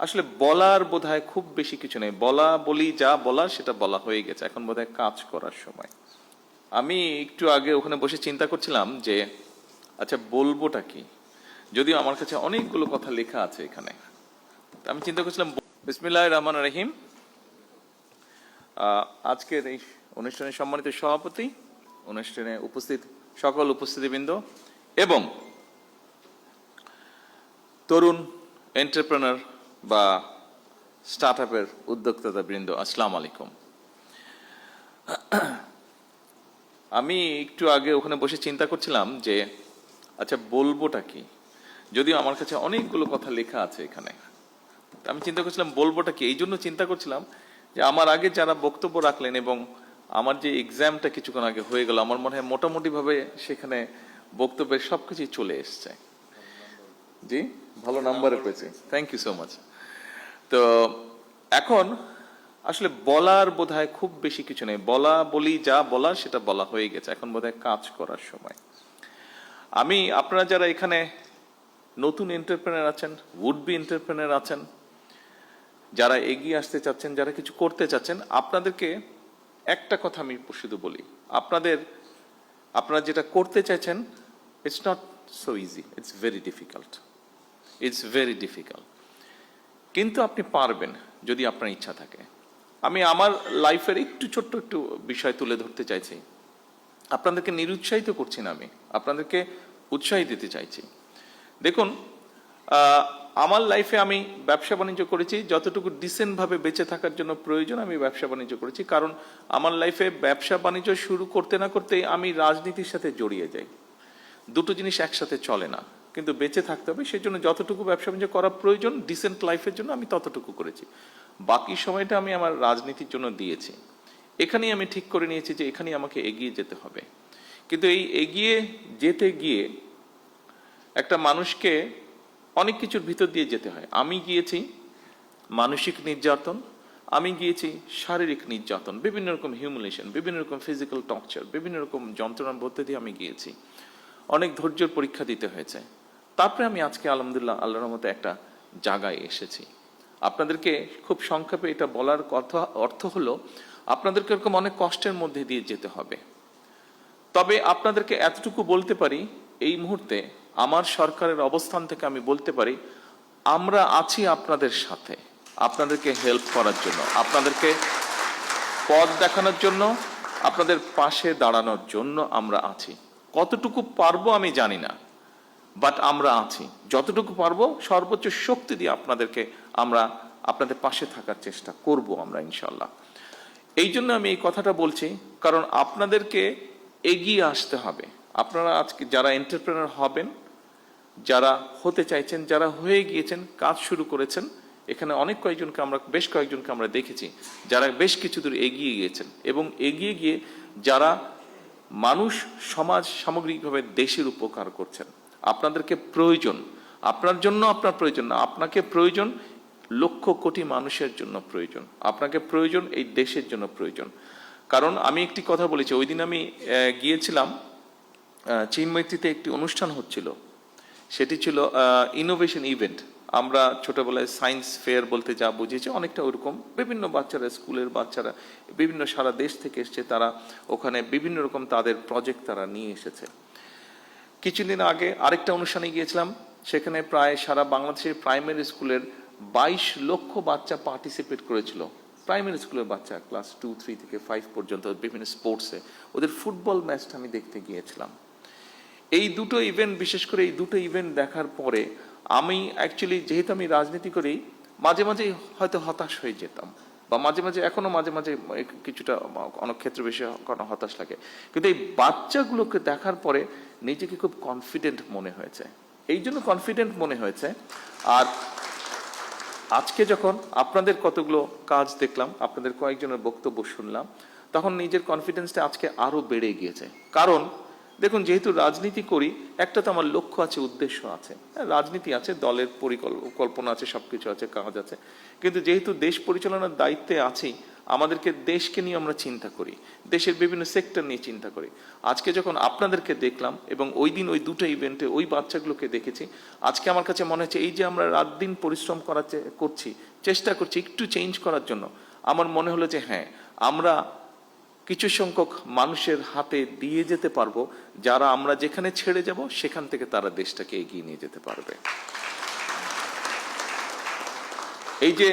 আসলে বলার বোধহয় খুব বেশি কিছু নেই, বলি যা বলার সেটা বলা হয়ে গেছে, এখন বোধহয় কাজ করার সময়। আমি একটু আগে ওখানে বসে চিন্তা করছিলাম যে আচ্ছা বলবোটা কি, যদিও আমার কাছে অনেকগুলো কথা লেখা আছে এখানে। আমি চিন্তা করছিলাম বিসমিল্লাহির রহমানির রহিম। আজকের এই অনুষ্ঠানের সম্মানিত সভাপতি, অনুষ্ঠানে উপস্থিত সকল উপস্থিতিবৃন্দ এবং তরুণ এন্টারপ্রেনার বা স্টার্ট আপের উদ্যোক্তা বৃন্দ, আসসালামু আলাইকুম। আমি একটু আগে ওখানে বসে চিন্তা করছিলাম যে আচ্ছা বলবোটা কি, যদিও আমার কাছে অনেকগুলো কথা লেখা আছে এখানে। আমি চিন্তা করছিলাম বলবোটা কি, এই জন্য চিন্তা করছিলাম যে আমার আগে যারা বক্তব্য রাখলেন এবং আমার যে এক্সামটা কিছুক্ষণ আগে হয়ে গেল, আমার মনে হয় মোটামুটি ভাবে সেখানে বক্তব্যের সবকিছুই চলে এসছে। জি, ভালো নাম্বারে পেয়েছি, থ্যাংক ইউ সো মাচ। তো এখন আসলে বলার বোধহয় খুব বেশি কিছু নেই, বলি যা বলার সেটা বলা হয়ে গেছে, এখন বোধহয় কাজ করার সময়। আপনারা যারা এখানে নতুন এন্টারপ্রেনার আছেন, উড বি এন্টারপ্রেনার আছেন, যারা এগিয়ে আসতে চাচ্ছেন, যারা কিছু করতে চাচ্ছেন, আপনাদেরকে একটা কথা আমি শুধু বলি, আপনারা যেটা করতে চাইছেন, it's not so easy, it's very difficult, কিন্তু আপনি পারবেন যদি আপনার ইচ্ছা থাকে। আমি আমার লাইফের একটু ছোট্ট একটু বিষয় তুলে ধরতে চাইছি। আপনাদেরকে নিরুৎসাহিত করছি না, আমি আপনাদেরকে উৎসাহ দিতে চাইছি। দেখুন, আমার লাইফে আমি ব্যবসা বাণিজ্য করেছি, যতটুকু ডিসেন্ট ভাবে বেঁচে থাকার জন্য প্রয়োজন আমি ব্যবসা বাণিজ্য করেছি। কারণ আমার লাইফে ব্যবসা বাণিজ্য শুরু করতে না করতেই আমি রাজনীতির সাথে জড়িয়ে যাই। দুটো জিনিস একসাথে চলে না, কিন্তু বেঁচে থাকতে হবে, সেজন্য যতটুকু ব্যবসা বাণিজ্য করা প্রয়োজন ডিসেন্ট লাইফের জন্য আমি ততটুকু করেছি। বাকি সময়টা আমি আমার রাজনীতির জন্য দিয়েছি। এখানেই আমি ঠিক করে নিয়েছি যে এখানেই আমাকে এগিয়ে যেতে হবে। কিন্তু এই এগিয়ে যেতে গিয়ে একটা মানুষকে অনেক কিছুর ভিতর দিয়ে যেতে হয়। আমি গিয়েছি মানসিক নির্যাতন, আমি গিয়েছি শারীরিক নির্যাতন, বিভিন্ন রকম হিউমিলেশন, বিভিন্ন রকম ফিজিক্যাল টর্চার, বিভিন্ন রকম যন্ত্রণার মধ্যে দিয়ে আমি গিয়েছি। অনেক ধৈর্যের পরীক্ষা দিতে হয়েছে। তারপরে আমি আজকে আলহামদুলিল্লাহ আল্লাহর রহমতে একটা জায়গায় এসেছি। আপনাদেরকে খুব সংক্ষেপে এটা বলার কথা অর্থ হলো, আপনাদেরকে এরকম অনেক কষ্টের মধ্যে দিয়ে যেতে হবে। তবে আপনাদেরকে এতটুকু বলতে পারি, এই মুহূর্তে আমার সরকারের অবস্থান থেকে আমি বলতে পারি, আমরা আছি আপনাদের সাথে, আপনাদেরকে হেল্প করার জন্য, আপনাদেরকে পথ দেখানোর জন্য, আপনাদের পাশে দাঁড়ানোর জন্য আমরা আছি। কতটুকু পারবো আমি জানি না, বাট আমরা আছি। যতটুকু পারবো সর্বোচ্চ শক্তি দিয়ে আমরা আপনাদের পাশে থাকার চেষ্টা করব আমরা ইনশাল্লাহ। এই জন্য আমি এই কথাটা বলছি, কারণ আপনাদেরকে এগিয়ে আসতে হবে। আপনারা আজকে যারা এন্টারপ্রেনার হবেন, যারা হতে চাইছেন, যারা হয়ে গিয়েছেন, কাজ শুরু করেছেন, এখানে বেশ কয়েকজনকে আমরা দেখেছি যারা বেশ কিছু দূর এগিয়ে গিয়েছেন, এবং এগিয়ে গিয়ে যারা মানুষ, সমাজ, সামগ্রিকভাবে দেশের উপকার করছেন। আপনাদেরকে প্রয়োজন, আপনার জন্য আপনার প্রয়োজন না, আপনাকে প্রয়োজন লক্ষ কোটি মানুষের জন্য প্রয়োজন, আপনাকে প্রয়োজন এই দেশের জন্য প্রয়োজন। কারণ আমি একটি কথা বলেছি, ওই দিন আমি গিয়েছিলাম চিন্ময়ীতে, একটি অনুষ্ঠান হচ্ছিল, সেটি ছিল ইনোভেশন ইভেন্ট। আমরা ছোটবেলায় সায়েন্স ফেয়ার বলতে যা বুঝিয়েছি, অনেকটা ওরকম। বিভিন্ন বাচ্চারা, স্কুলের বাচ্চারা, বিভিন্ন সারা দেশ থেকে এসছে, তারা ওখানে বিভিন্ন রকম তাদের প্রজেক্ট তারা নিয়ে এসেছে। কিছুদিন আগে আরেকটা অনুষ্ঠানে গিয়েছিলাম, সেখানে প্রায় সারা বাংলাদেশের প্রাইমারি স্কুলের 22 লক্ষ বাচ্চা পার্টিসিপেট করেছিল। প্রাইমারি স্কুলের বাচ্চা, ক্লাস 2, 3 থেকে 5 পর্যন্ত, বিভিন্ন স্পোর্টসে। ওদের ফুটবল ম্যাচটা আমি দেখতে গিয়েছিলাম। এই দুটো ইভেন্ট, বিশেষ করে এই দুটো ইভেন্ট দেখার পরে আমি অ্যাকচুয়ালি, যেহেতু আমি রাজনীতি করি, মাঝে মাঝে হয়তো হতাশ হয়ে যেতাম, বা মাঝে মাঝে এখনো মাঝে মাঝে কিছুটা অনেক ক্ষেত্রে বেশি হতাশ লাগে। কিন্তু এই বাচ্চাগুলোকে দেখার পরে নিজেকে খুব কনফিডেন্ট মনে হয়েছে। এই জন্য কনফিডেন্ট মনে হয়েছে। আর আজকে যখন আপনাদের কতগুলো কাজ দেখলাম, আপনাদের কয়েকজনের বক্তব্য শুনলাম, তখন নিজের কনফিডেন্সটা আজকে আরো বেড়ে গিয়েছে। কারণ দেখুন, যেহেতু রাজনীতি করি, একটা তো আমার লক্ষ্য আছে, উদ্দেশ্য আছে। হ্যাঁ, রাজনীতি আছে, দলের পরিকল্পনা আছে, সবকিছু আছে, কাজ আছে। কিন্তু যেহেতু দেশ পরিচালনার দায়িত্বে আছি, আমাদেরকে দেশকে নিয়ে আমরা চিন্তা করি, দেশের বিভিন্ন সেক্টর নিয়ে চিন্তা করি। আজকে যখন আপনাদেরকে দেখলাম এবং ওই দিন ওই দুটো ইভেন্টে ওই বাচ্চাগুলোকে দেখেছি, আজকে আমার কাছে মনে হচ্ছে এই যে আমরা রাত দিন পরিশ্রম করছি, চেষ্টা করছি একটু চেঞ্জ করার জন্য, আমার মনে হলো যে হ্যাঁ, আমরা কিছু সংখ্যক মানুষের হাতে দিয়ে যেতে পারবো, যারা আমরা যেখানে ছেড়ে যাব সেখান থেকে তারা দেশটাকে এগিয়ে নিয়ে যেতে পারবে। এই যে